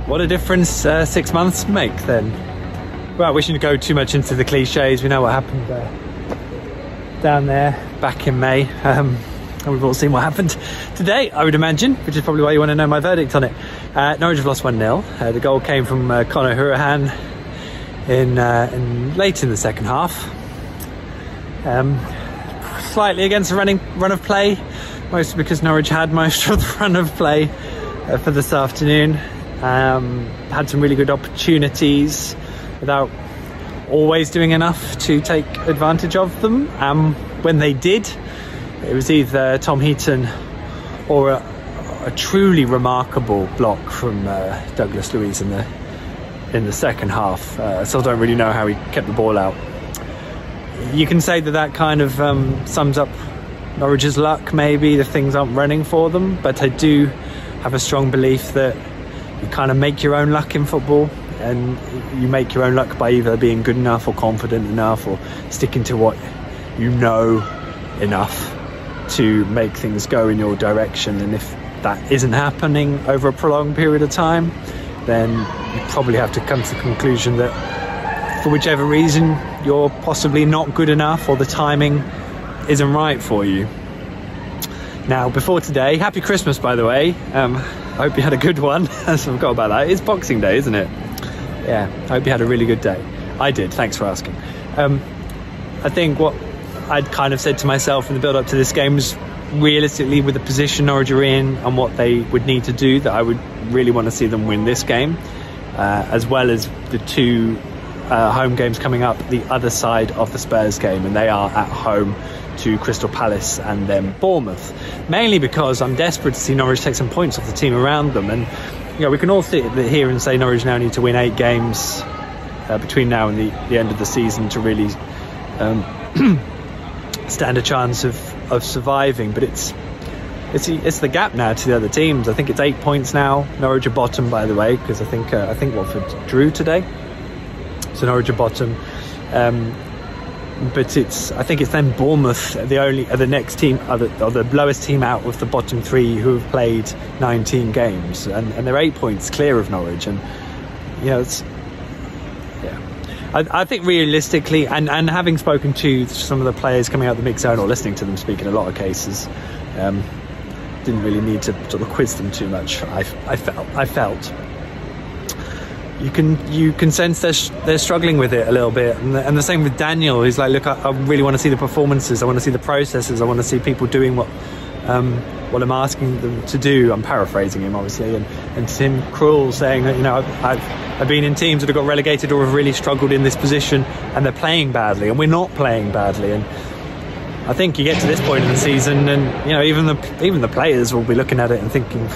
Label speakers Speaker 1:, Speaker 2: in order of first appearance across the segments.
Speaker 1: what a difference 6 months make then. Well, we shouldn't go too much into the cliches. We know what happened down there back in May. And we've all seen what happened today, I would imagine, which is probably why you want to know my verdict on it. Norwich have lost 1-0. The goal came from Conor Hurahan late in the second half. Slightly against the run of play, mostly because Norwich had most of the run of play for this afternoon. Had some really good opportunities without always doing enough to take advantage of them. When they did, it was either Tom Heaton or a truly remarkable block from Douglas Luiz in the second half. So I don't really know how he kept the ball out. You can say that kind of sums up Norwich's luck, maybe. The things aren't running for them, but I do have a strong belief that you kind of make your own luck in football, and you make your own luck by either being good enough or confident enough or sticking to what you know enough to make things go in your direction. And if that isn't happening over a prolonged period of time, then you probably have to come to the conclusion that for whichever reason you're possibly not good enough or the timing isn't right for you. Now, before today, happy Christmas, by the way. I hope you had a good one. I forgot about that. It's Boxing Day, isn't it? Yeah, I hope you had a really good day. I did, thanks for asking. I think what I'd kind of said to myself in the build-up to this game was, realistically, with the position Norwich are in and what they would need to do, that I would really want to see them win this game, as well as the two home games coming up the other side of the Spurs game, and they are at home to Crystal Palace and then Bournemouth, mainly because I'm desperate to see Norwich take some points off the team around them. And we can all sit here and say Norwich now need to win 8 games between now and the end of the season to really stand a chance of surviving, but it's the gap now to the other teams. I think it's 8 points now. Norwich are bottom, by the way, because I think Watford drew today, so Norwich are bottom. But I think it's then Bournemouth, the next team, or the lowest team out of the bottom 3, who have played 19 games, and they're 8 points clear of Norwich. And I think realistically, and having spoken to some of the players coming out of the mix zone or listening to them speak in a lot of cases, didn't really need to sort of quiz them too much. I felt. You can sense they're struggling with it a little bit, and the same with Daniel. He's like, look, I really want to see the performances, I want to see the processes, I want to see people doing what I'm asking them to do. I'm paraphrasing him, obviously, and Tim Krul saying that I've been in teams that have got relegated or have really struggled in this position, and they're playing badly, and we're not playing badly. And I think you get to this point in the season, and even the players will be looking at it and thinking,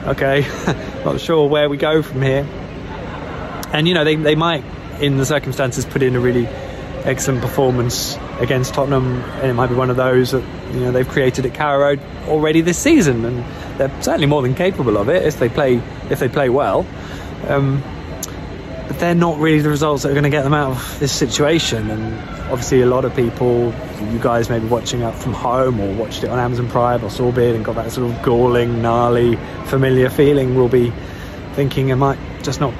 Speaker 1: okay, not sure where we go from here. And they might, in the circumstances, put in a really excellent performance against Tottenham, and it might be one of those that they've created at Carrow Road already this season, and they're certainly more than capable of it if they play well. But they're not really the results that are going to get them out of this situation. And obviously a lot of people, you guys maybe watching up from home or watched it on Amazon Prime or saw it and got that sort of galling, gnarly, familiar feeling, will be thinking it might just not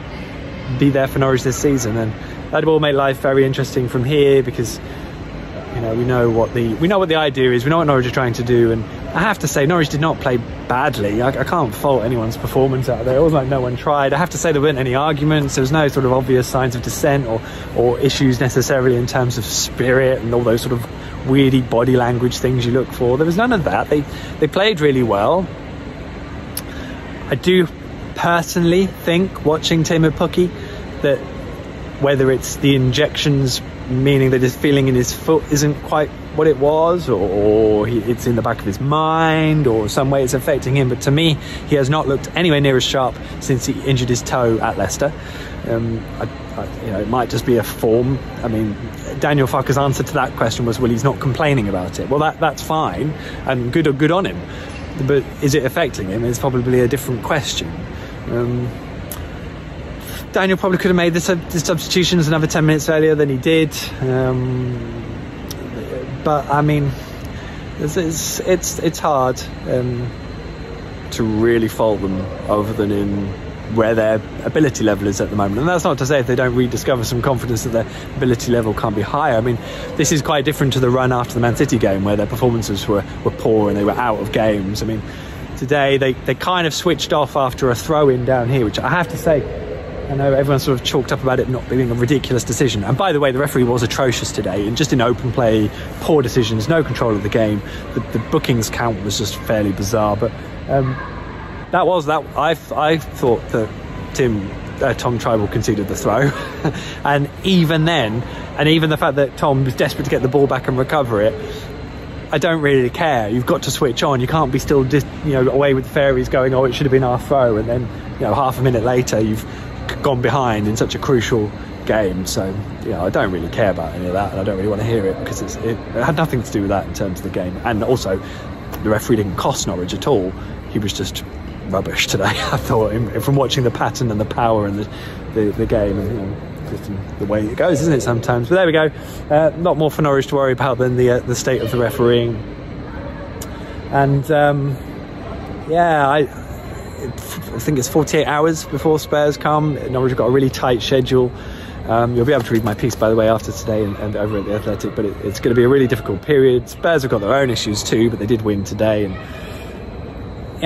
Speaker 1: be there for Norwich this season. And that will make life very interesting from here, because we know what the idea is, we know what Norwich are trying to do. And I have to say, Norwich did not play badly. I can't fault anyone's performance out there. It wasn't like no one tried. I have to say, there weren't any arguments. There was no sort of obvious signs of dissent or issues necessarily in terms of spirit and all those sort of weirdy body language things you look for. There was none of that. They played really well. I do personally think, watching Teemu Pukki, that whether it's the injections, meaning that his feeling in his foot isn't quite what it was, or it's in the back of his mind, or some way it's affecting him, but to me he has not looked anywhere near as sharp since he injured his toe at Leicester. It might just be a form. I mean, Daniel Farke's answer to that question was, well, he's not complaining about it. Well, that's fine, and good on him, but is it affecting him is probably a different question. Daniel probably could have made the substitutions another 10 minutes earlier than he did, but I mean, it's hard to really fault them other than in where their ability level is at the moment. And that's not to say if they don't rediscover some confidence that their ability level can't be higher. I mean, this is quite different to the run after the Man City game, where their performances were poor and they were out of games. I mean, today they kind of switched off after a throw-in down here, which I have to say, I know everyone's sort of chalked up about it not being a ridiculous decision. And by the way, the referee was atrocious today, and just in open play, poor decisions, no control of the game. The bookings count was just fairly bizarre. But I thought that Tom Tribal conceded the throw. And even then, and even the fact that Tom was desperate to get the ball back and recover it, I don't really care. You've got to switch on. You can't be still away with the fairies going, oh, it should have been our throw, and then half a minute later you've gone behind in such a crucial game. So I don't really care about any of that, and I don't really want to hear it, because it had nothing to do with that in terms of the game. And also, the referee didn't cost Norwich at all. He was just rubbish today, I thought, from watching the pattern and the power and the game, and just the way it goes, isn't it, sometimes? But there we go. Not more for Norwich to worry about than the state of the refereeing. And I think it's 48 hours before Spurs come. Norwich have got a really tight schedule. You'll be able to read my piece, by the way, after today and over at The Athletic, but it's going to be a really difficult period. Spurs have got their own issues too, but they did win today, and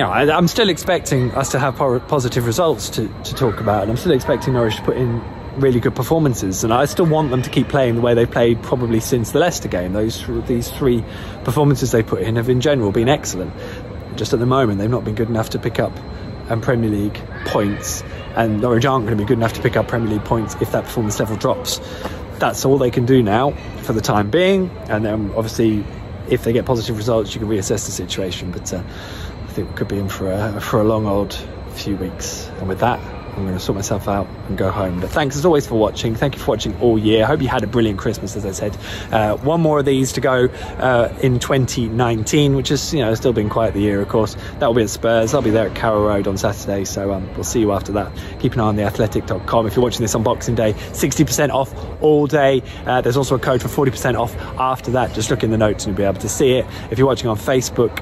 Speaker 1: I'm still expecting us to have positive results to talk about, and I'm still expecting Norwich to put in really good performances, and I still want them to keep playing the way they played probably since the Leicester game. These three performances they put in have in general been excellent. Just at the moment, they've not been good enough to pick up Premier League points, and Norwich aren't going to be good enough to pick up Premier League points if that performance level drops. That's all they can do now for the time being, and then obviously if they get positive results you can reassess the situation, but I think we could be in for a long old few weeks. And with that, I'm going to sort myself out and go home. But thanks as always for watching. Thank you for watching all year. I hope you had a brilliant Christmas, as I said. One more of these to go in 2019, which has still been quite the year, of course. That'll be at Spurs. I'll be there at Carrow Road on Saturday, so we'll see you after that. Keep an eye on theathletic.com. If you're watching this on Boxing Day, 60% off all day. There's also a code for 40% off after that. Just look in the notes and you'll be able to see it. If you're watching on Facebook,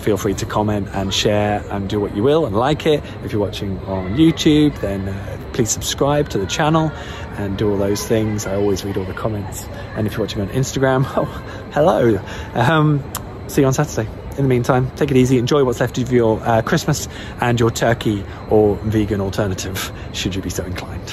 Speaker 1: feel free to comment and share and do what you will and like it. If you're watching on YouTube, then please subscribe to the channel and do all those things. I always read all the comments. And if you're watching on Instagram, oh, hello. See you on Saturday. In the meantime, take it easy, enjoy what's left of your Christmas and your turkey or vegan alternative, should you be so inclined.